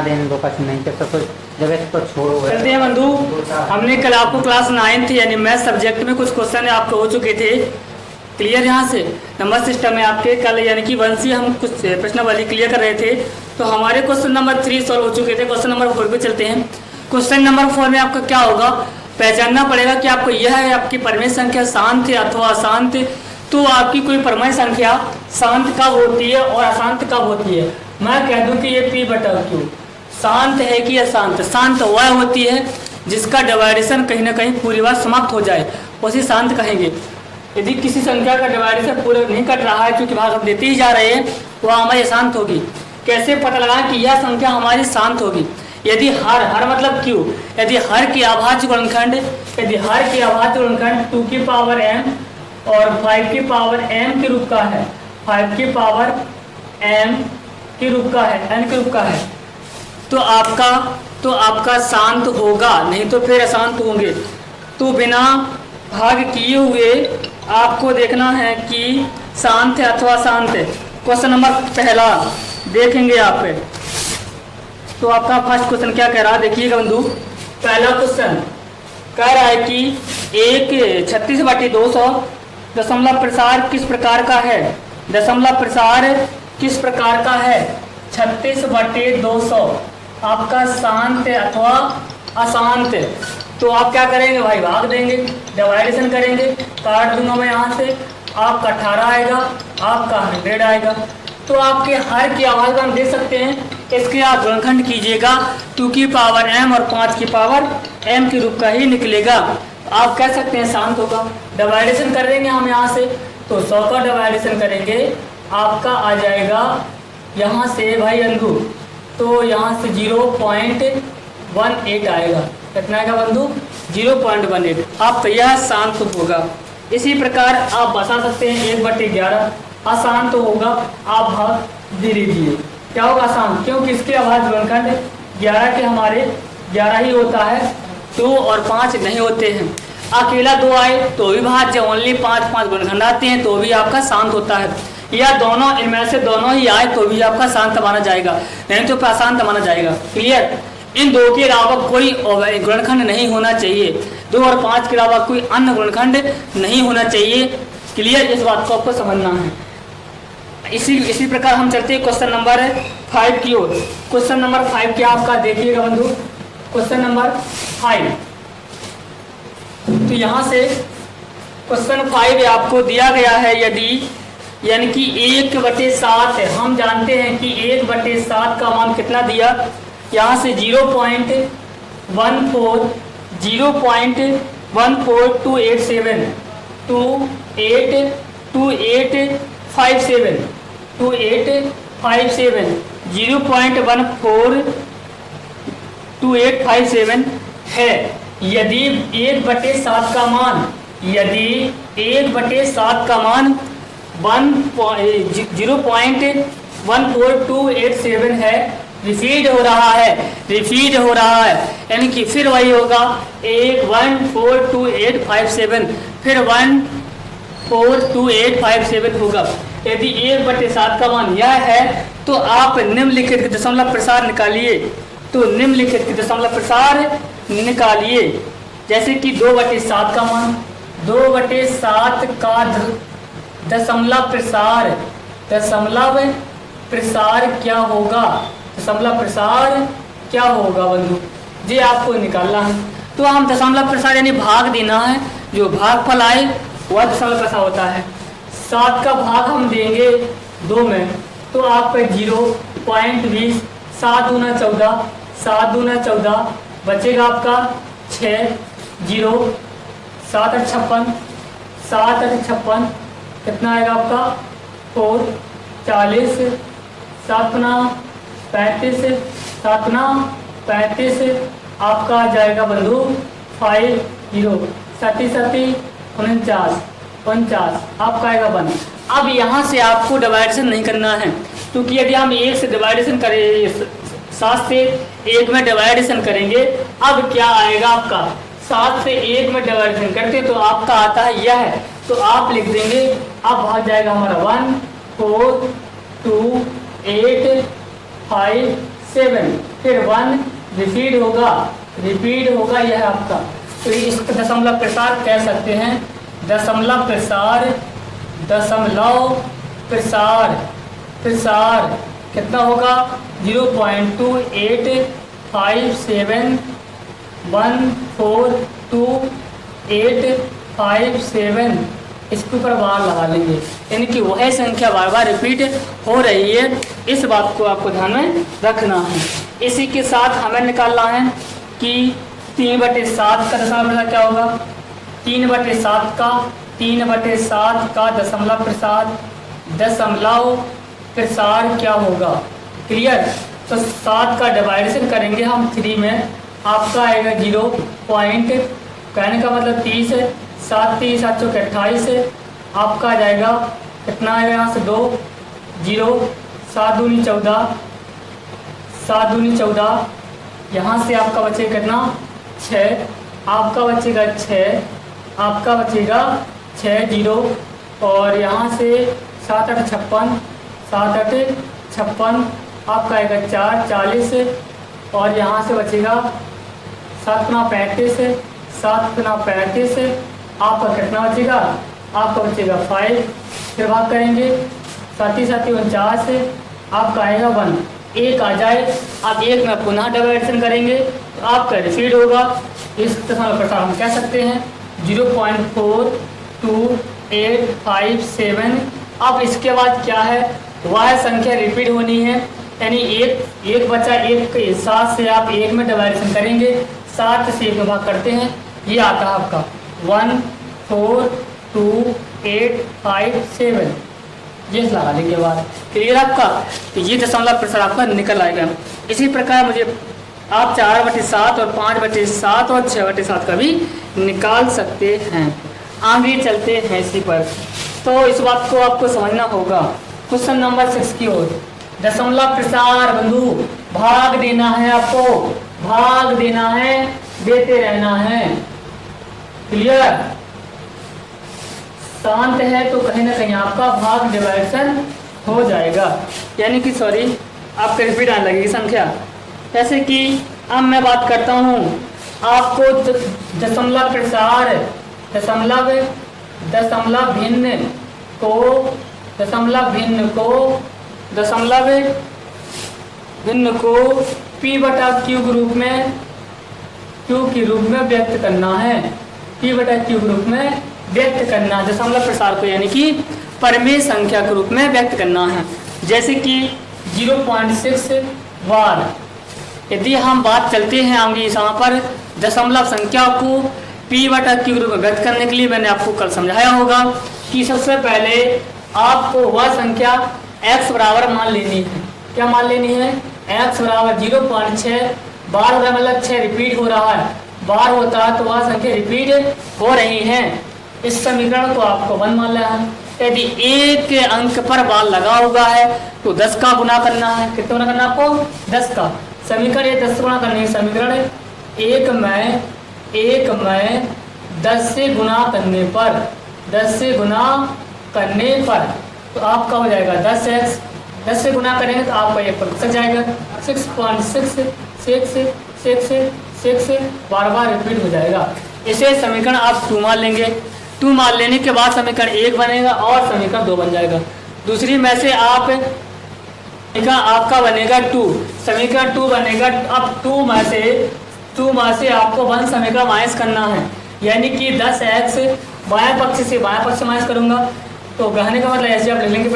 देने दो कुछ नहीं तो जब इसको छोड़ो। चलते हैं बंधु, हमने कल आपको क्लास 9 यानी मैथ सब्जेक्ट में कुछ क्वेश्चन आपके हो चुके थे क्लियर। यहाँ से नंबर सिस्टम में आपके कल यानी कि 1 से हम कुछ प्रश्नावली क्लियर कर रहे थे, तो हमारे क्वेश्चन नंबर 3 सॉल्व हो चुके थे। क्वेश्चन नंबर 4 पे चलते हैं। क्वेश्चन नंबर 4 में आपका क्या होगा, पहचानना पड़ेगा कि आपको यह है आपकी परमेय संख्या शांत है अथवा अशांत। तो आपकी कोई परमेय संख्या शांत कब होती है और अशांत कब होती है। मैं कह दूं कि ये P/Q शांत है कि अशांत। शांत वह होती है जिसका डिवाइडेशन कहीं ना कहीं पूरी बार समाप्त हो जाए, उसे शांत कहेंगे। यदि किसी संख्या का डिवाइडेशन पूरा नहीं कट रहा है क्योंकि भाग हम देते ही जा रहे हैं, वह हमारी शांत होगी। कैसे पता लगाएं कि यह संख्या हमारी शांत होगी। यदि हर मतलब क्यों, यदि हर की अभाज्य गुणनखंड 2 की पावर m और 5 की पावर m के रूप का है, 5 की पावर m के रूप का है, n के रूप का है, तो आपका शांत होगा, नहीं तो फिर अशांत होंगे। तो बिना भाग किए हुए आपको देखना है कि शांत है अथवा अशांत है। क्वेश्चन नंबर पहला देखेंगे आप। तो आपका फर्स्ट क्वेश्चन क्या कह रहा है, देखिएगा बंधु। पहला क्वेश्चन कह रहा है कि एक 36/200 दशमलव प्रसार किस प्रकार का है। दशमलव प्रसार किस प्रकार का है। 36/200 आपका शांत है अथवा अशांत। तो आप क्या करेंगे भाई, भाग देंगे, डिवाइडेशन करेंगे, काट दूंगा मैं यहाँ से, आपका 18 आएगा, आपका 100 आएगा। तो आपके हर की आवाज़ हम दे सकते हैं, इसके आप गुणनखंड कीजिएगा 2 की पावर m और 5 की पावर m के रूप का ही निकलेगा। आप कह सकते हैं शांत होगा। डिवाइडेशन कर देंगे हम यहाँ से, तो 100 का डिवाइडेशन करेंगे, आपका आ जाएगा यहाँ से भाई बंधु, तो यहाँ से 0.18 आएगा। कितना आएगा बंधु, 0.18। आप यह शांत होगा। इसी प्रकार आप बता सकते हैं 1/11 अशांत होगा। आप भाग दे दीजिए, क्या होगा अशांत, क्योंकि इसके अभाज्य गुणनखंड 11 के हमारे 11 ही होता है, 2 और 5 नहीं होते हैं। अकेला 2 आए तो भी भाज्य, ओनली 5 गुणनखंड आते हैं तो भी आपका शांत होता है, या दोनों इनमें से दोनों ही आए तो भी आपका शांत माना जाएगा, नहीं तो अशांत माना जाएगा। क्लियर। इन 2 के अलावा कोई गुणनखंड नहीं होना चाहिए, 2 और 5 के अलावा कोई अन्य गुणनखंड नहीं होना चाहिए। क्लियर, इस बात को आपको समझना है। इसी प्रकार हम चलते हैं क्वेश्चन नंबर 5 की ओर। क्वेश्चन नंबर 5 क्या आपका देखिएगा बंधु। क्वेश्चन नंबर 5, तो यहाँ से क्वेश्चन 5 आपको दिया गया है, यदि यानी कि 1/7 है। हम जानते हैं कि 1/7 का मान कितना दिया, यहाँ से 0.14287 2857 0.14287 है। यदि 1/7 का मान 0.14287 है, रिपीट हो रहा है, यानी कि फिर वही होगा 14287, फिर 14287 होगा। यदि 1/7 का मान यह है तो आप निम्नलिखित के दशमलव प्रसार निकालिए। तो निम्नलिखित के दशमलव प्रसार निकालिए, जैसे कि 2/7 का मान, 2/7 का दशमलव प्रसार क्या होगा, दशमलव प्रसार क्या होगा बंधु जी, आपको निकालना है। तो हम दशमलव प्रसार यानी भाग देना है, जो भागफल आए वह दशमलव प्रसार होता है। 7 का भाग हम देंगे 2 में, तो आपका 0.20, 7 दूना 14 बचेगा आपका 6, 0 7 8 56 कितना आएगा आपका 4 40, 7 35 आपका आ जाएगा बंधु 5 0 37 49 आपका आएगा 1। अब यहाँ से आपको डिवाइडेशन नहीं करना है, क्योंकि यदि हम 1 से डिवाइडेशन करें, 7 से 1 में डिवाइडेशन करेंगे, अब क्या आएगा आपका 7 से 1 में डिवाइडेशन करते तो आपका आता है यह है, तो आप लिख देंगे। अब भाग जाएगा हमारा 1 4 2 8 5 7, फिर 1 रिपीट होगा यह आपका। तो इसका दशमलव प्रसार कह सकते हैं, दशमलव प्रसार कितना होगा 0.2857142857 इसके ऊपर बार लगा लेंगे, यानी कि वह संख्या बार बार रिपीट हो रही है। इस बात को आपको ध्यान में रखना है। इसी के साथ हमें निकालना है कि 3/7 का दशमलव प्रसार क्या होगा। 3/7 का दशमलव प्रसार क्या होगा। क्लियर। तो 7 का डिवाइडेशन करेंगे हम 3 में, आपका आएगा 0 पॉइंट, कहने का मतलब 30 है। 7 3 7 चौके 28 है, आपका आ जाएगा कितना आएगा यहाँ से 2 0 7 दूनी 14 यहाँ से आपका बचेगा कितना 6, आपका बचेगा 6 0 और यहाँ से 7 8 56 आपका आएगा 4 40 और यहाँ से बचेगा 7 × 35 आपका कितना बचेगा, आपका बचेगा 5। फिर भाग करेंगे 7 49 आपका आएगा 1, 1 आ जाए। अब 1 में पुनः डिवाइडेशन करेंगे तो आपका रिपीट होगा। इस दशमलव प्रसार हम कह सकते हैं 0.42857। अब इसके बाद क्या है, वह संख्या रिपीट होनी है, यानी एक बचा 1 के 7 से आप 1 में डिवाइडेशन करेंगे, 7 से 1 में भाग करते हैं, ये आता है आपका 14285 ये लगाने के बाद। क्लियर आपका। तो ये दशमलव प्रसार आपका निकल आएगा। इसी प्रकार मुझे आप 4/7 और 5/7 और 6/7 का भी निकाल सकते हैं। आगे चलते हैं इसी पर। तो इस बात को आपको समझना होगा। क्वेश्चन नंबर 6 की ओर। दशमलव प्रसार बंधु, भाग देना है आपको, भाग देना है, देते रहना है। क्लियर। शांत है तो कहीं ना कहीं आपका भाग डिवाइडेशन हो जाएगा, यानी कि सॉरी आपका रिपीट आने लगेगी संख्या। जैसे कि अब मैं बात करता हूँ आपको दशमलव प्रसार, दशमलव भिन्न को P/Q ग्रुप में Q के रूप में व्यक्त करना है, P/Q ग्रुप में व्यक्त करना है दशमलव प्रसार को, यानी कि परिमेय संख्या के रूप में व्यक्त करना है। जैसे कि 0.6 बार। यदि हम बात चलते हैं आगे यहाँ पर दशमलव संख्या को P/Q ग्रुप में व्यक्त करने के लिए मैंने आपको कल समझाया होगा कि सबसे पहले आपको वह संख्या x बराबर मान लेनी है। क्या मान लेनी है, x बराबर 0.6 बार हो रहा है, मतलब 6 रिपीट हो रहा है, बार होता है तो वह संख्या रिपीट हो रही है। इस समीकरण को आपको 1 मान लेना है। यदि एक अंक पर बार लगा हुआ है तो 10 का गुना करना है। कितना गुना करना आपको, 10 का। समीकरण ये 10 गुना करने, समीकरण एक में 10 से गुना करने पर तो आपका हो जाएगा 10x। 10 से गुना करेंगे तो आपका 1 पर सक जाएगा, 6.6 बार बार रिपीट हो जाएगा। इसे समीकरण आप 2 मान लेंगे। 2 मान लेने के बाद समीकरण 1 बनेगा और समीकरण 2 बन जाएगा। दूसरी में से आपका बनेगा 2, समीकरण 2 बनेगा। अब 2 में से आपको 1 समीकरण माइनस करना है, यानी कि 10x बाएं पक्ष से माइनस करूंगा तो कहने का मतलब ऐसे आप लिख लेंगे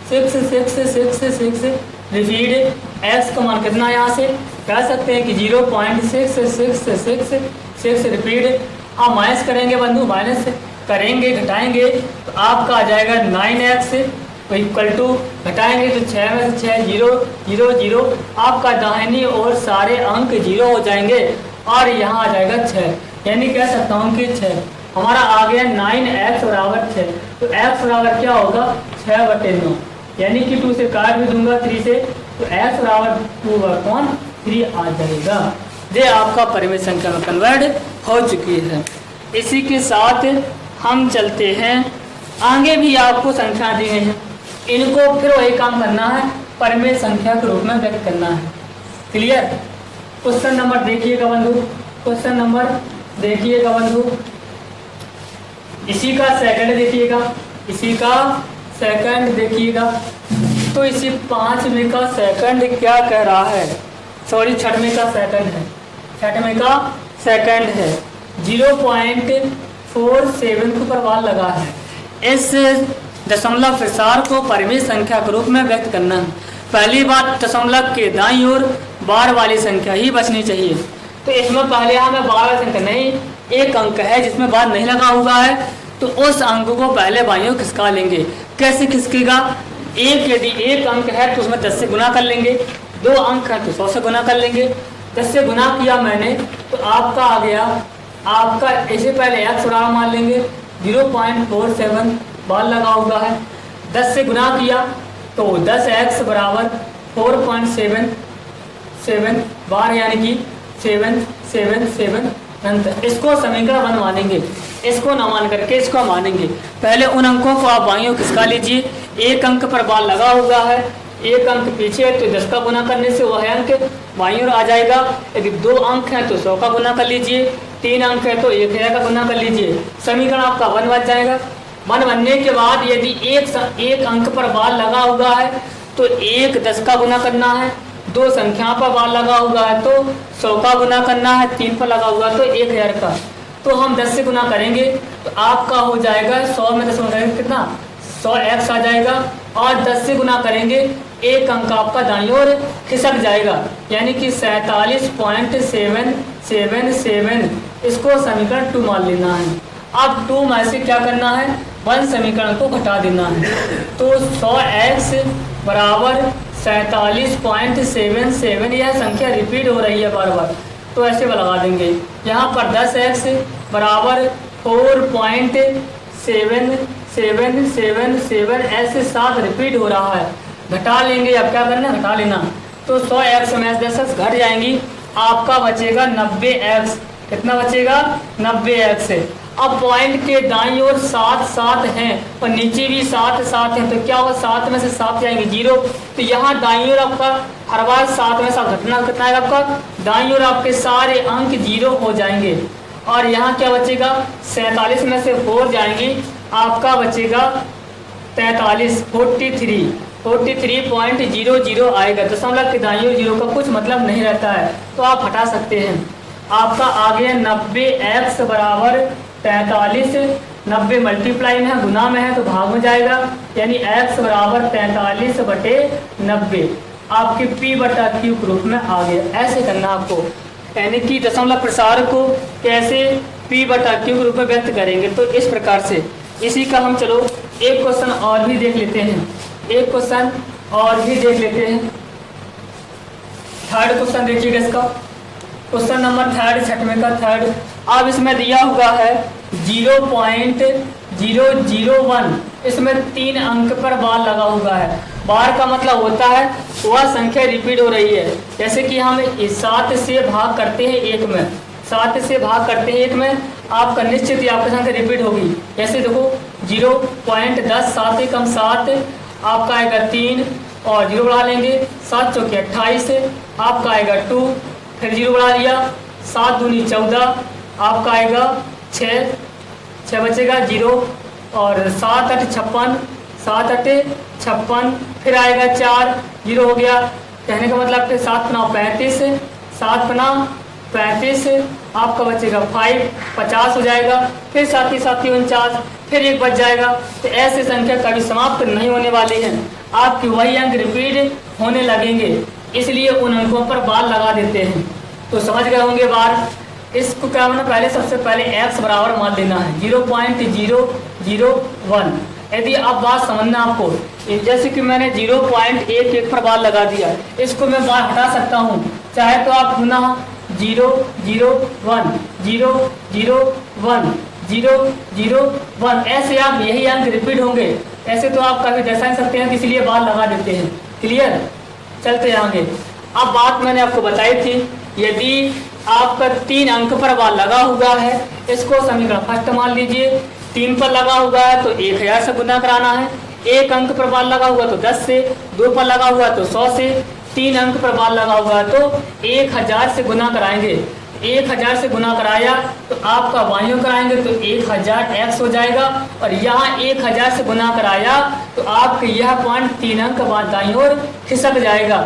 6.666 रिपीट। x का मान कितना यहाँ से कह सकते हैं कि 0.666 रिपीट। आप माइनस करेंगे बंधु, माइनस करेंगे घटाएंगे तो आपका आ जाएगा 9x इक्वल टू, घटाएंगे तो 6 में से 6 0 0 आपका दाहिनी ओर सारे अंक 0 हो जाएंगे और यहाँ आ जाएगा 6, यानी कह सकता हूँ कि 6 हमारा आ गया 9x बराबर 6। तो x बराबर क्या होगा 6/9, यानी कि 2 से काट भी दूंगा 3 से तो x बराबर 2/3 आ जाएगा। ये आपका परिमेय संख्या में कन्वर्ट हो चुकी है। इसी के साथ हम चलते हैं आगे भी आपको संख्या दी गई है, इनको फिर वही काम करना है, परिमेय संख्या के रूप में व्यक्त करना है। क्लियर। क्वेश्चन नंबर देखिएगा बंधु, क्वेश्चन नंबर देखिएगा बंधु, इसी का सेकंड देखिएगा, इसी का सेकंड देखिएगा। तो इसी 5वें का सेकंड क्या कह रहा है, सॉरी 6वें का सेकंड है, 6वें का सेकंड है 0.47 को प्रभाव लगा है। इस दशमलव प्रसार को परिमेय संख्या के रूप में व्यक्त करना है। पहली बात, दशमलव के दाईं ओर बार वाली संख्या ही बचनी चाहिए। तो इसमें पहले हमें बार वाली संख्या नहीं, एक अंक है जिसमें बार नहीं लगा हुआ है, तो उस अंक को पहले बाईं ओर खिसका लेंगे। कैसे खिसकेगा, एक यदि एक अंक है तो उसमें 10 से गुना कर लेंगे, 2 अंक है तो 100 से गुना कर लेंगे। 10 से गुना किया मैंने तो आपका आ गया, आपका इसे पहले x बराबर मान लेंगे 0.47 बार लगा हुआ है। 10 से गुना किया तो 10x बराबर 4.77 बार यानी कि 777 नंतर इसको समीकरण 1 मानेंगे, इसको न मान करके इसको मानेंगे। पहले उन अंकों को आप बाईं ओर खिसका लीजिए। एक अंक पर बार लगा हुआ है, एक अंक पीछे है तो 10 का गुना करने से वह अंक बाईं ओर आ जाएगा। यदि 2 अंक हैं तो 100 का गुना कर लीजिए, 3 अंक है तो 1000 का गुना कर लीजिए। समीकरण आपका 1 बच जाएगा। 1 बनने के बाद यदि एक अंक पर बार लगा हुआ है तो 1 10 का गुना करना है, 2 संख्या पर बार लगा हुआ है तो 100 का गुना करना है, 3 पर लगा हुआ तो 1000 का। तो हम 10 से गुना करेंगे तो आपका हो जाएगा 100 में 10 गुना कितना 100x आ जाएगा। और 10 से गुना करेंगे एक अंक आपका दाईं ओर खिसक जाएगा यानी कि 47.777। इसको समीकरण 2 मान लेना है। अब 2 में से क्या करना है, 1 समीकरण को घटा देना है। तो 100x बराबर 47.77, यह संख्या रिपीट हो रही है बार बार तो ऐसे लगा देंगे। यहाँ पर 10x बराबर 4.7777 ऐसे 7 रिपीट हो रहा है। घटा लेंगे, अब क्या करना है घटा लेना। तो 100x में 10x घट जाएंगी, आपका बचेगा 90x। कितना बचेगा 90x। अब पॉइंट के दाईं ओर 7 हैं और नीचे भी 7 हैं तो क्या होगा 7 में से 7 जाएंगे 0। तो यहाँ दाईं ओर आपका हर बार 7 में 7 घटना कितना है आपका, दाईं ओर आपके सारे अंक 0 हो जाएंगे। और यहाँ क्या बचेगा 47 में से 4 जाएंगी, आपका बचेगा 43.00 आएगा। दशमलव के दाईं ओर 0 का कुछ मतलब नहीं रहता है तो आप हटा सकते हैं। आपका आ गया 90x बराबर 43। 90 मल्टीप्लाई में है, गुना में है तो भाग में जाएगा यानी x बराबर 43/90 आपके p/q के रूप में आ गया। ऐसे करना आपको, यानी कि दशमलव प्रसार को कैसे p/q के रूप में व्यक्त करेंगे तो इस प्रकार से। इसी का हम चलो एक क्वेश्चन और भी देख लेते हैं, एक क्वेश्चन और भी देख लेते हैं। थर्ड क्वेश्चन देखिएगा इसका, क्वेश्चन नंबर 3 6वें का 3। अब इसमें दिया हुआ है 0.001, इसमें 3 अंक पर बार लगा हुआ है। बार का मतलब होता है वह संख्या रिपीट हो रही है। जैसे कि हम 7 से भाग करते हैं 1 में, 7 से भाग करते हैं 1 में, आपका निश्चित ही आपकी संख्या रिपीट होगी। जैसे देखो 0.10, 7 से कम 7, आपका आएगा 3 और 0 बढ़ा लेंगे, 7 चौके 28, आपका आएगा 2, फिर 0 बढ़ा लिया, 7 दूनी 14, आपका आएगा 6 बचेगा 0 और 7 8 56, 7 8 56, फिर आएगा 4, 0 हो गया। कहने का मतलब कि 7 × 35, 7 × 35, आपका बचेगा 5, 50 हो जाएगा। फिर 7 × 7 = 49, फिर 1 बच जाएगा। तो ऐसे संख्या कभी समाप्त नहीं होने वाली है, आपकी वही अंक रिपीट होने लगेंगे, इसलिए उन अंकों पर बार लगा देते हैं। तो समझ गए होंगे बार। इसको क्या होना, पहले सबसे पहले x बराबर मान लेना है 0.001। यदि अब बात समझना आपको, जैसे कि मैंने 0.11 पर बार लगा दिया, इसको मैं बार हटा सकता हूँ, चाहे तो आप पुनः 001 001 001 ऐसे आप यही अंक रिपीट होंगे। ऐसे तो आप कभी दर्शा नहीं सकते हैं, इसलिए बार लगा देते हैं। क्लियर, चलते आगे। अब बात मैंने आपको बताई थी, यदि आपका 3 अंक पर बार लगा हुआ है, इसको समीकरण फर्स्ट मान लीजिए। 3 पर लगा हुआ है तो 1000 से गुना कराना है, 1 अंक पर बार लगा हुआ तो 10 से, 2 पर लगा हुआ तो 100 से, 3 अंक पर बार लगा हुआ तो 1000 से गुना कराएंगे। 1000 से गुना कराया तो आपका बाइयों कराएंगे तो 1000x हो जाएगा, और यहाँ 1000 से गुना कराया तो आपके यह पॉइंट 3 अंक बाद दाईं ओर खिसक जाएगा।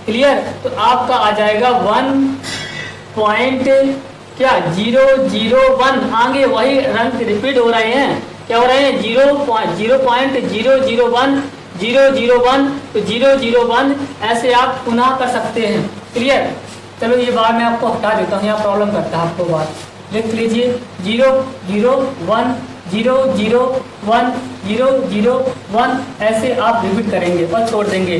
क्लियर? तो आपका आ जाएगा 1.001। आगे वही रंग रिपीट हो रहे हैं, क्या हो रहे हैं? 0.001 001 तो 001 ऐसे आप पुनः कर सकते हैं। क्लियर? चलो ये बार मैं आपको हटा देता हूँ, यहाँ प्रॉब्लम करता है आपको बात। लिख लीजिए 001 001 001 ऐसे आप रिपीट करेंगे और छोड़ देंगे।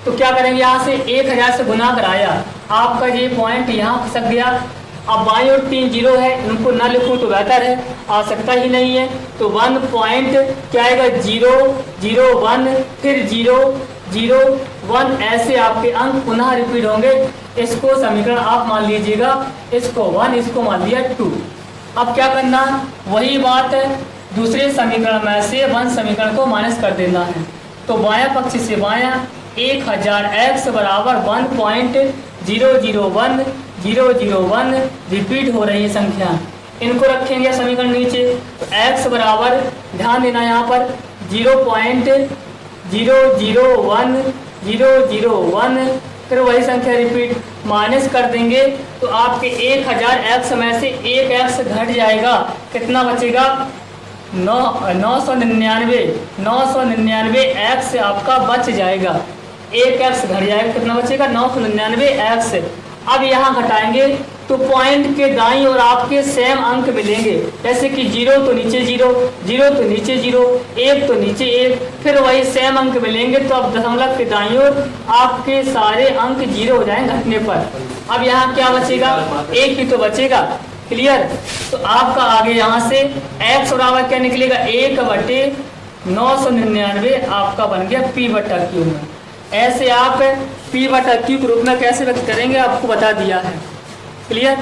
तो क्या करेंगे, यहाँ से 1000 से गुना कराया, आपका ये पॉइंट यहाँ खसक गया। अब बाईं ओर 3 जीरो है, इनको ना लिखूं तो बेहतर है, आवश्यकता ही नहीं है। तो 1 पॉइंट क्या आएगा 001 फिर 001 ऐसे आपके अंक पुनः रिपीट होंगे। इसको समीकरण आप मान लीजिएगा, इसको 1 इसको मान लिया 2। अब क्या करना, वही बात है, दूसरे समीकरण में से 1 समीकरण को माइनस कर देना है। तो बायां पक्ष से बायां 1000x बराबर 1.001 001 रिपीट हो रही है संख्या, इनको रखेंगे समीकरण नीचे। तो x बराबर ध्यान देना यहाँ पर 0.001 001 फिर वही संख्या रिपीट माइनस कर देंगे तो आपके 1000x में से 1x घट जाएगा, कितना बचेगा 999 x आपका बच जाएगा, 1x घट जाएगा, कितना बचेगा 999 x। अब यहाँ घटाएंगे तो पॉइंट के दाईं और आपके सेम अंक मिलेंगे, जैसे कि 0 तो नीचे 0 0 तो नीचे 0 1 तो नीचे 1 फिर वही सेम अंक मिलेंगे। तो अब दशमलव के दाईं ओर आपके सारे अंक 0 हो जाएंगे घटने पर। अब यहाँ क्या बचेगा, 1 ही तो बचेगा। क्लियर? तो आपका आगे यहाँ से x बराबर क्या निकलेगा 1/999 आपका बन गया p/q में। ऐसे आप p/q के रूप में कैसे व्यक्त करेंगे आपको बता दिया है। क्लियर?